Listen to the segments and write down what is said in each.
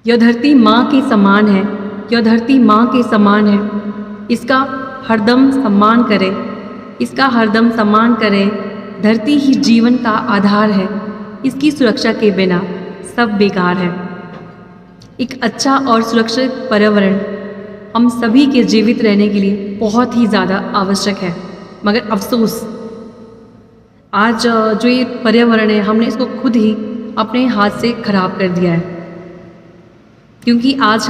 यह धरती माँ के समान है, यह धरती माँ के समान है। इसका हरदम सम्मान करे, इसका हरदम सम्मान करे। धरती ही जीवन का आधार है, इसकी सुरक्षा के बिना सब बेकार है। एक अच्छा और सुरक्षित पर्यावरण हम सभी के जीवित रहने के लिए बहुत ही ज़्यादा आवश्यक है। मगर अफसोस, आज जो ये पर्यावरण है हमने इसको खुद ही अपने हाथ से ख़राब कर दिया है। क्योंकि आज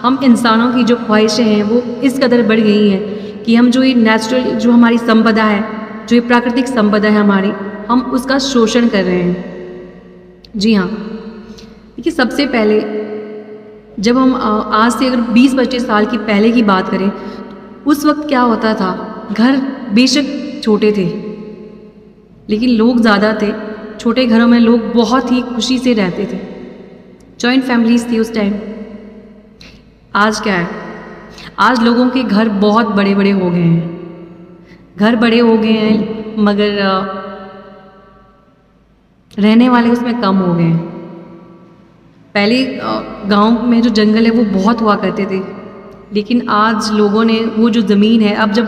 हम इंसानों की जो ख्वाहिशें हैं वो इस कदर बढ़ गई हैं कि हम जो ये नेचुरल जो हमारी संपदा है, जो ये प्राकृतिक संपदा है हमारी, हम उसका शोषण कर रहे हैं। जी हाँ, देखिए सबसे पहले जब हम आज से अगर 20-25 साल की पहले की बात करें, उस वक्त क्या होता था, घर बेशक छोटे थे लेकिन लोग ज़्यादा थे। छोटे घरों में लोग बहुत ही खुशी से रहते थे, जॉइंट फैमिलीज थी उस टाइम। आज क्या है, आज लोगों के घर बहुत बड़े बड़े हो गए हैं। घर बड़े हो गए हैं मगर रहने वाले उसमें कम हो गए हैं। पहले गांव में जो जंगल है वो बहुत हुआ करते थे, लेकिन आज लोगों ने वो जो ज़मीन है, अब जब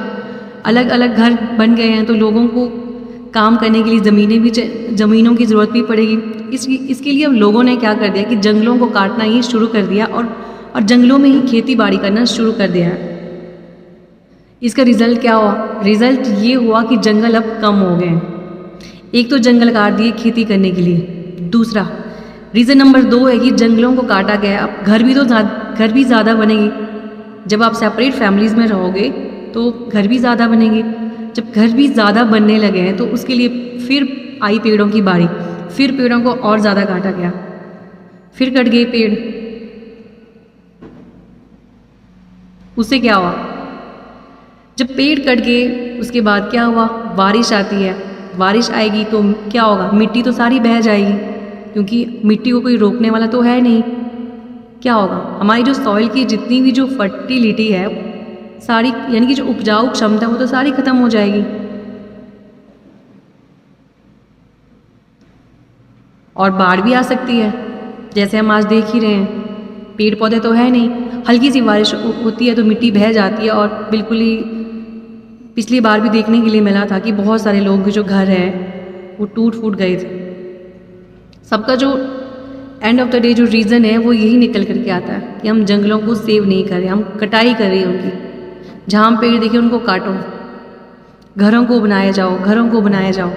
अलग अलग घर बन गए हैं तो लोगों को काम करने के लिए ज़मीनों की ज़रूरत भी पड़ेगी। इसके लिए अब लोगों ने क्या कर दिया कि जंगलों को काटना ही शुरू कर दिया और जंगलों में ही खेती बाड़ी करना शुरू कर दिया है। इसका रिज़ल्ट क्या हुआ? रिज़ल्ट ये हुआ कि जंगल अब कम हो गए हैं। एक तो जंगल काट दिए खेती करने के लिए, दूसरा रीज़न नंबर 2 है कि जंगलों को काटा गया। अब घर भी ज़्यादा बनेंगे। जब आप सेपरेट फैमिलीज़ में रहोगे तो घर भी ज़्यादा बनेंगे। जब घर भी ज़्यादा बनने लगे हैं तो उसके लिए फिर आई पेड़ों की बारी, फिर पेड़ों को और ज़्यादा काटा गया, फिर कट गए पेड़। उससे क्या हुआ? जब पेड़ कट गए उसके बाद क्या हुआ? बारिश आती है। बारिश आएगी तो क्या होगा? मिट्टी तो सारी बह जाएगी, क्योंकि मिट्टी को कोई रोकने वाला तो है नहीं। क्या होगा? हमारी जो सॉइल की जितनी भी जो फर्टिलिटी है सारी, यानी कि जो उपजाऊ क्षमता वो तो सारी खत्म हो जाएगी। और बाढ़ भी आ सकती है, जैसे हम आज देख ही रहे हैं। पेड़ पौधे तो है नहीं, हल्की सी बारिश होती है तो मिट्टी बह जाती है। और बिल्कुल ही पिछली बार भी देखने के लिए मिला था कि बहुत सारे लोगों के जो घर है वो टूट फूट गए थे। सबका जो एंड ऑफ द डे जो रीज़न है वो यही निकल करके आता है कि हम जंगलों को सेव नहीं कर रहे, हम कटाई कर रहे हैं उनकी। जहाँ पेड़ देखे उनको काटो, घरों को बनाए जाओ, घरों को बनाए जाओ।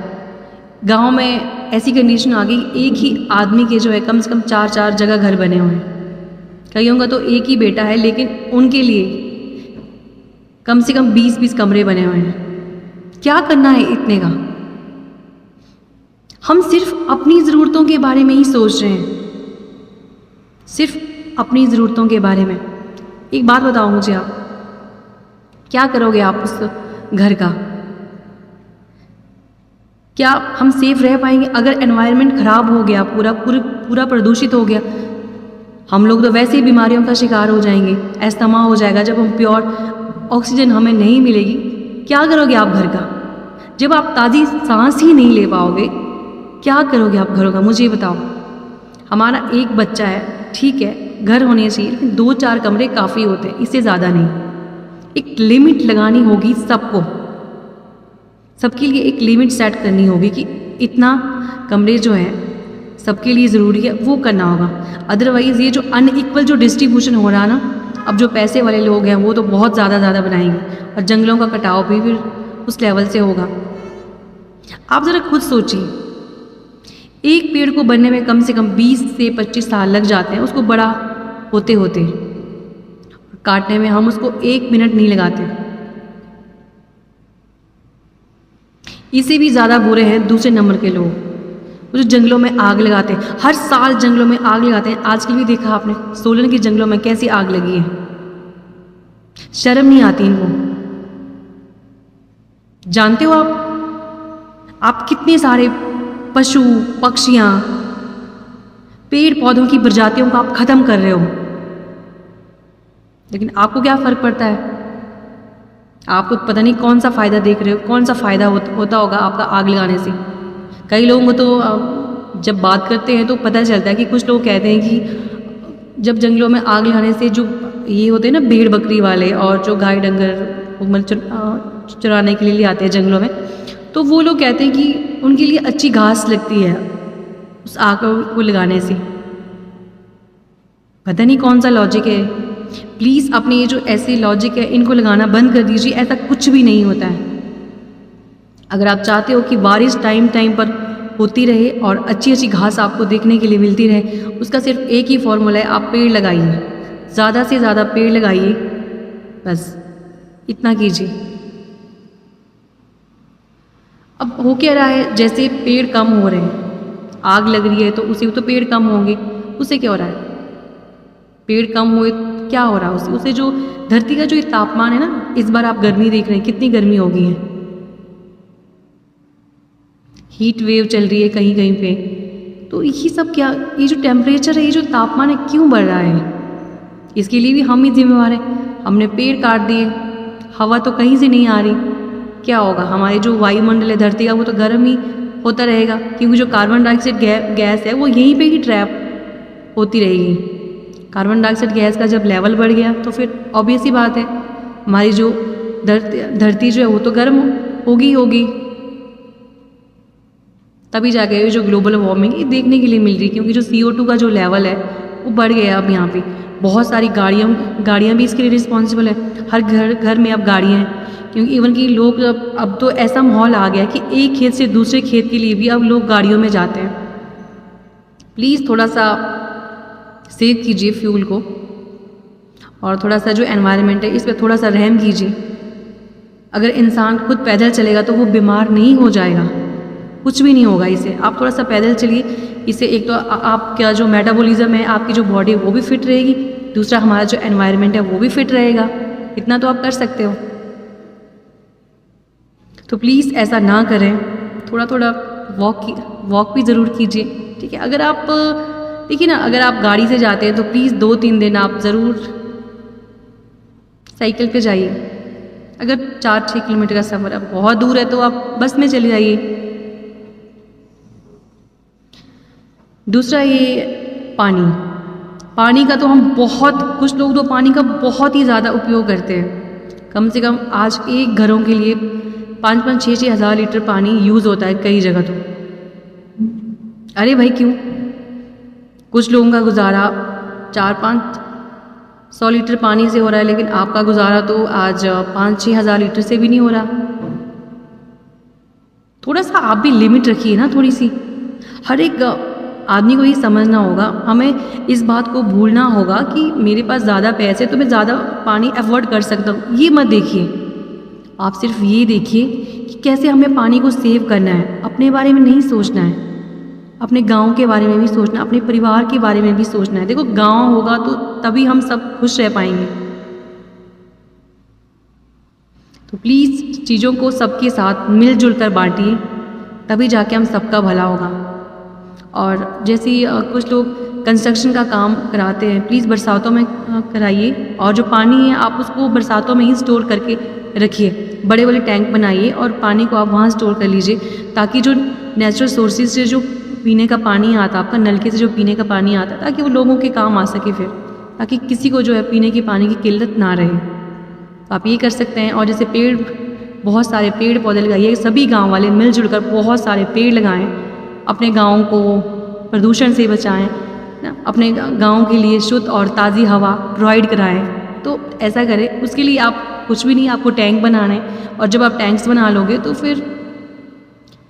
गांव में ऐसी कंडीशन आ गई, एक ही आदमी के जो है कम से कम 4-4 जगह घर बने हुए हैं। कईयों का तो एक ही बेटा है, लेकिन उनके लिए कम से कम 20-20 कमरे बने हुए हैं। क्या करना है इतने का? हम सिर्फ अपनी ज़रूरतों के बारे में ही सोच रहे हैं, सिर्फ अपनी ज़रूरतों के बारे में। एक बात बताओ मुझे, आप क्या करोगे आप उस घर का? क्या हम सेफ रह पाएंगे? अगर एनवायरनमेंट ख़राब हो गया, पूरा प्रदूषित हो गया, हम लोग तो वैसे ही बीमारियों का शिकार हो जाएंगे। अस्थमा हो जाएगा। जब हम प्योर ऑक्सीजन हमें नहीं मिलेगी, क्या करोगे आप घर का? जब आप ताज़ी सांस ही नहीं ले पाओगे, क्या करोगे आप घरों का? मुझे बताओ। हमारा एक बच्चा है, ठीक है, घर होने चाहिए, लेकिन 2-4 कमरे काफ़ी होते हैं, इससे ज़्यादा नहीं। एक लिमिट लगानी होगी सबको, सबके लिए एक लिमिट सेट करनी होगी कि इतना कमरे जो है सबके लिए ज़रूरी है, वो करना होगा। अदरवाइज़ ये जो अनइक्वल जो डिस्ट्रीब्यूशन हो रहा है ना, अब जो पैसे वाले लोग हैं वो तो बहुत ज़्यादा बनाएंगे और जंगलों का कटाव भी फिर उस लेवल से होगा। आप ज़रा खुद सोचिए, एक पेड़ को बनने में कम से कम 20 से 25 साल लग जाते हैं, उसको बड़ा होते होते। काटने में हम उसको 1 मिनट नहीं लगाते। इससे भी ज़्यादा बुरे हैं दूसरे नंबर के लोग, वो जो जंगलों में आग लगाते हैं। हर साल जंगलों में आग लगाते हैं। आजकल भी देखा आपने सोलन के जंगलों में कैसी आग लगी है। शर्म नहीं आती इनको। जानते हो आप कितने सारे पशु पक्षियाँ, पेड़ पौधों की प्रजातियों को आप ख़त्म कर रहे हो, लेकिन आपको क्या फ़र्क पड़ता है? आपको पता नहीं कौन सा फ़ायदा देख रहे हो, कौन सा फ़ायदा होता होगा आपका आग लगाने से। कई लोगों को तो जब बात करते हैं तो पता चलता है कि कुछ लोग कहते हैं कि जब जंगलों में आग लगाने से जो ये होते हैं ना भेड़ बकरी वाले और जो गाय डंगर चुराने के लिए ले आते हैं जंगलों में, तो वो लोग कहते हैं कि उनके लिए अच्छी घास लगती है उस आग को लगाने से। पता नहीं कौन सा लॉजिक है। प्लीज़ अपने ये जो ऐसे लॉजिक है इनको लगाना बंद कर दीजिए। ऐसा कुछ भी नहीं होता है। अगर आप चाहते हो कि बारिश टाइम टाइम पर होती रहे और अच्छी अच्छी घास आपको देखने के लिए मिलती रहे, उसका सिर्फ एक ही फॉर्मूला है, आप पेड़ लगाइए, ज़्यादा से ज़्यादा पेड़ लगाइए, बस इतना कीजिए। अब हो क्या रहा है, जैसे पेड़ कम हो रहे हैं, आग लग रही है तो उसी तो पेड़ कम होंगे, उससे क्या हो रहा है, पेड़ कम हुए क्या हो रहा है, उससे जो धरती का जो तापमान है ना, इस बार आप गर्मी देख रहे हैं, कितनी गर्मी हो गई है, हीट वेव चल रही है कहीं कहीं पे। तो ये सब क्या, ये जो टेम्परेचर है, ये जो तापमान है, क्यों बढ़ रहा है, इसके लिए भी हम ही जिम्मेवार हैं। हमने पेड़ काट दिए, हवा तो कहीं से नहीं आ रही, क्या होगा, हमारे जो वायुमंडल है धरती का वो तो गर्म ही होता रहेगा, क्योंकि जो कार्बन डाइऑक्साइड गैस है वो यहीं पे ही ट्रैप होती रहेगी। कार्बन डाइऑक्साइड गैस का जब लेवल बढ़ गया तो फिर ऑब्वियस ही बात है, हमारी जो धरती जो है वो तो गर्म होगी, तभी जाके जो ग्लोबल वार्मिंग ये देखने के लिए मिल रही है। क्योंकि जो CO2 का जो लेवल है वो बढ़ गया अब यहाँ पे। बहुत सारी गाड़ियाँ भी इसके लिए रिस्पॉन्सिबल है। हर घर में अब गाड़ियाँ हैं, क्योंकि इवन कि लोग अब तो ऐसा माहौल आ गया कि एक खेत से दूसरे खेत के लिए भी अब लोग गाड़ियों में जाते हैं। प्लीज़ थोड़ा सा सेव कीजिए फ्यूल को, और थोड़ा सा जो एनवायरनमेंट है इस पर थोड़ा सा रहम कीजिए। अगर इंसान खुद पैदल चलेगा तो वो बीमार नहीं हो जाएगा, कुछ भी नहीं होगा इसे। आप थोड़ा सा पैदल चलिए, इससे एक तो आपका जो मेटाबॉलिज्म है, आपकी जो बॉडी है वो भी फिट रहेगी, दूसरा हमारा जो एनवायरनमेंट है वो भी फिट रहेगा। इतना तो आप कर सकते हो। तो प्लीज़ ऐसा ना करें, थोड़ा थोड़ा वॉक भी ज़रूर कीजिए, ठीक है। अगर आप देखिए ना, अगर आप गाड़ी से जाते हैं तो प्लीज़ 2-3 दिन आप ज़रूर साइकिल पे जाइए। अगर 4-6 किलोमीटर का सफ़र अब बहुत दूर है तो आप बस में चले जाइए। दूसरा ये पानी का तो हम कुछ लोग तो पानी का बहुत ही ज़्यादा उपयोग करते हैं। कम से कम आज एक घरों के लिए 5-5, 6-6 हज़ार लीटर पानी यूज़ होता है कई जगह तो। अरे भाई क्यों, कुछ लोगों का गुजारा 400-500 लीटर पानी से हो रहा है, लेकिन आपका गुजारा तो आज 5-6 हज़ार लीटर से भी नहीं हो रहा। थोड़ा सा आप भी लिमिट रखिए ना, थोड़ी सी। हर एक आदमी को ये समझना होगा, हमें इस बात को भूलना होगा कि मेरे पास ज़्यादा पैसे तो मैं ज़्यादा पानी अफोर्ड कर सकता हूँ। ये मत देखिए, आप सिर्फ ये देखिए कि कैसे हमें पानी को सेव करना है। अपने बारे में नहीं सोचना है, अपने गांव के बारे में भी सोचना, अपने परिवार के बारे में भी सोचना है। देखो, गांव होगा तो तभी हम सब खुश रह पाएंगे। तो प्लीज़ चीज़ों को सबके साथ मिलजुल कर बांटिए, तभी जाके हम सबका भला होगा। और जैसे कुछ लोग कंस्ट्रक्शन का काम कराते हैं, प्लीज़ बरसातों में कराइए, और जो पानी है आप उसको बरसातों में ही स्टोर करके रखिए। बड़े बड़े टैंक बनाइए और पानी को आप वहाँ स्टोर कर लीजिए, ताकि जो नेचुरल सोर्सेज से जो पीने का पानी आता, आपका नलके से जो पीने का पानी आता, ताकि वो लोगों के काम आ सके फिर, ताकि किसी को जो है पीने के पानी की किल्लत ना रहे। तो आप ये कर सकते हैं। और जैसे बहुत सारे पेड़ पौधे लगाइए, सभी गाँव वाले मिलजुल कर बहुत सारे पेड़ लगाएँ, अपने गाँव को प्रदूषण से बचाएं ना, अपने गाँव के लिए शुद्ध और ताज़ी हवा प्रोवाइड कराएं। तो ऐसा करें, उसके लिए आप कुछ भी नहीं, आपको टैंक बनाना है, और जब आप टैंक्स बना लोगे तो फिर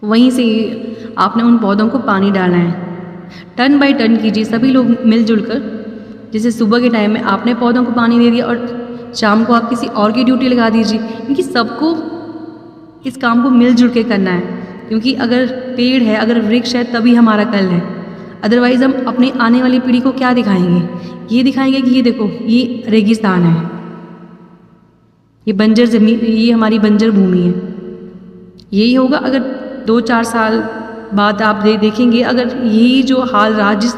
वहीं से आपने उन पौधों को पानी डालना है। टन बाय टन कीजिए, सभी लोग मिलजुल कर। जैसे सुबह के टाइम में आपने पौधों को पानी दे दिया और शाम को आप किसी और की ड्यूटी लगा दीजिए, क्योंकि सबको इस काम को मिलजुल के करना है। क्योंकि अगर पेड़ है, अगर वृक्ष है, तभी हमारा कल है। अदरवाइज़ हम अपने आने वाली पीढ़ी को क्या दिखाएंगे? ये दिखाएंगे कि ये देखो, ये रेगिस्तान है, ये बंजर ज़मीन, ये हमारी बंजर भूमि है। यही होगा अगर 2-4 साल बाद आप देखेंगे, अगर यही जो हाल रहा, जिस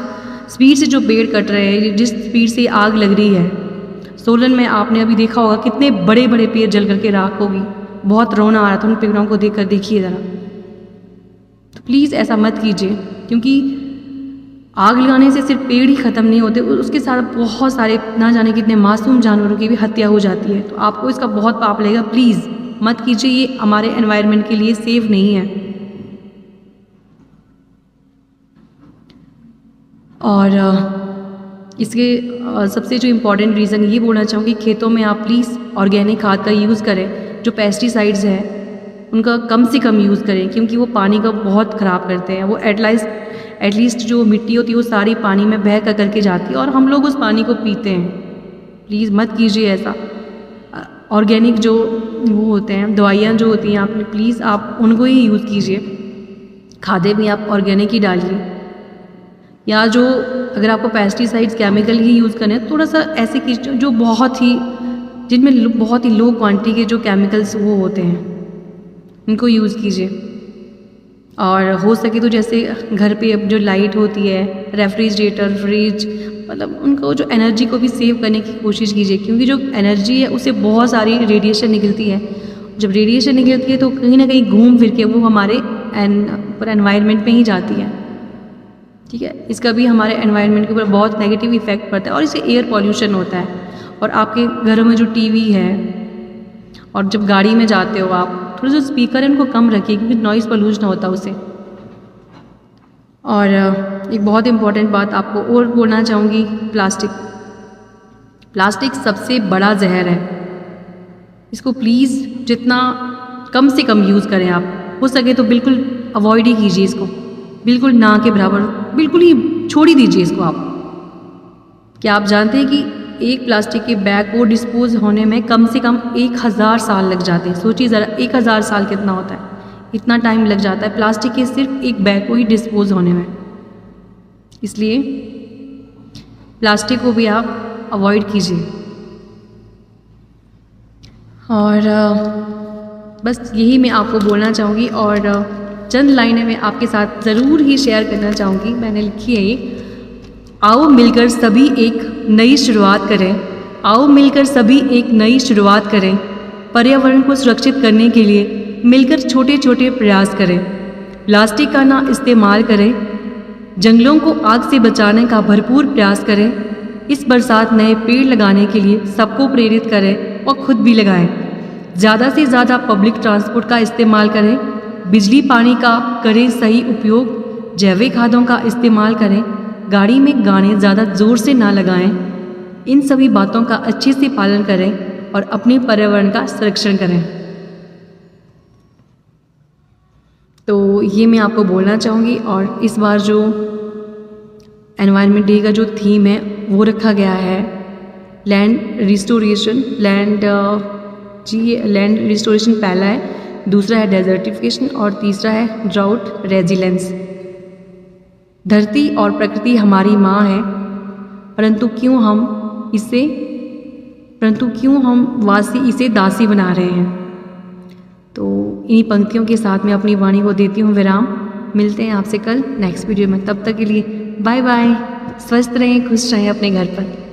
स्पीड से जो पेड़ कट रहे हैं, जिस स्पीड से आग लग रही है। सोलन में आपने अभी देखा होगा कितने बड़े बड़े पेड़ जल करके राख होगी। बहुत रोना आ रहा था उन पेड़ों को देखकर, देखिए ज़रा। तो प्लीज़ ऐसा मत कीजिए, क्योंकि आग लगाने से सिर्फ पेड़ ही ख़त्म नहीं होते, उसके साथ बहुत सारे ना जाने कितने मासूम जानवरों की भी हत्या हो जाती है। तो आपको इसका बहुत पाप लगेगा। प्लीज़ मत कीजिए, ये हमारे एनवायरनमेंट के लिए सेफ़ नहीं है। और इसके सबसे जो इम्पोर्टेंट रीज़न ये बोलना चाहूँगी, खेतों में आप प्लीज़ ऑर्गेनिक खाद का यूज़ करें। जो पेस्टिसाइड्स हैं उनका कम से कम यूज़ करें, क्योंकि वो पानी का बहुत ख़राब करते हैं। वो एटलीस्ट जो मिट्टी होती है वो सारी पानी में बह कर करके जाती है और हम लोग उस पानी को पीते हैं। प्लीज़ मत कीजिए ऐसा। ऑर्गेनिक जो वो होते हैं, दवाइयाँ जो होती हैं, आप प्लीज़ आप उनको ही यूज़ कीजिए। खादें भी आप ऑर्गेनिक ही डालिए, या जो अगर आपको पेस्टिसाइड्स केमिकल ही यूज़ करने हैं, थोड़ा सा ऐसे कीजिए जो बहुत ही जिनमें बहुत ही लो क्वांटिटी के जो केमिकल्स वो होते हैं उनको यूज़ कीजिए। और हो सके तो जैसे घर पे अब जो लाइट होती है, रेफ्रिजरेटर, फ्रिज, मतलब उनको जो एनर्जी को भी सेव करने की कोशिश कीजिए, क्योंकि जो एनर्जी है उससे बहुत सारी रेडिएशन निकलती है। जब रेडिएशन निकलती है तो कहीं ना कहीं घूम फिर के वो हमारे पर एनवायरनमेंट में ही जाती है। ठीक है, इसका भी हमारे एनवायरनमेंट के ऊपर बहुत नेगेटिव इफेक्ट पड़ता है और इससे एयर पॉल्यूशन होता है। और आपके घरों में जो टीवी है और जब गाड़ी में जाते हो आप, थोड़ा जो स्पीकर है उनको कम रखिए, क्योंकि नॉइज़ पोल्यूशन होता है उससे। और एक बहुत इम्पॉर्टेंट बात आपको और बोलना चाहूँगी, प्लास्टिक सबसे बड़ा जहर है। इसको प्लीज़ जितना कम से कम यूज़ करें, आप हो सके तो बिल्कुल अवॉइड ही कीजिए इसको, बिल्कुल ना के बराबर, बिल्कुल ही छोड़ ही दीजिए इसको आप। क्या आप जानते हैं कि एक प्लास्टिक के बैग को डिस्पोज होने में कम से कम 1000 साल लग जाते हैं? सोचिए ज़रा, 1000 साल कितना होता है, इतना टाइम लग जाता है प्लास्टिक के सिर्फ एक बैग को ही डिस्पोज होने में। इसलिए प्लास्टिक को भी आप अवॉइड कीजिए। और बस यही मैं आपको बोलना चाहूँगी। और चंद लाइनें मैं आपके साथ ज़रूर ही शेयर करना चाहूँगी, मैंने लिखी है ये। आओ मिलकर सभी एक नई शुरुआत करें, आओ मिलकर सभी एक नई शुरुआत करें। पर्यावरण को सुरक्षित करने के लिए मिलकर छोटे छोटे प्रयास करें। प्लास्टिक का ना इस्तेमाल करें, जंगलों को आग से बचाने का भरपूर प्रयास करें। इस बरसात नए पेड़ लगाने के लिए सबको प्रेरित करें और खुद भी लगाएं। ज़्यादा से ज़्यादा पब्लिक ट्रांसपोर्ट का इस्तेमाल करें, बिजली पानी का करें सही उपयोग, जैविक खादों का इस्तेमाल करें, गाड़ी में गाने ज़्यादा ज़ोर से ना लगाएं। इन सभी बातों का अच्छे से पालन करें और अपने पर्यावरण का संरक्षण करें। तो ये मैं आपको बोलना चाहूँगी। और इस बार जो एनवायरनमेंट डे का जो थीम है वो रखा गया है लैंड रिस्टोरेशन। लैंड रिस्टोरेशन पहला है, दूसरा है डेजर्टिफिकेशन और तीसरा है ड्राउट रेजिलेंस। धरती और प्रकृति हमारी माँ है, परंतु क्यों हम वासी इसे दासी बना रहे हैं। तो इन्हीं पंक्तियों के साथ मैं अपनी वाणी को देती हूँ विराम। मिलते हैं आपसे कल नेक्स्ट वीडियो में, तब तक के लिए बाय बाय। स्वस्थ रहें, खुश रहें अपने घर पर।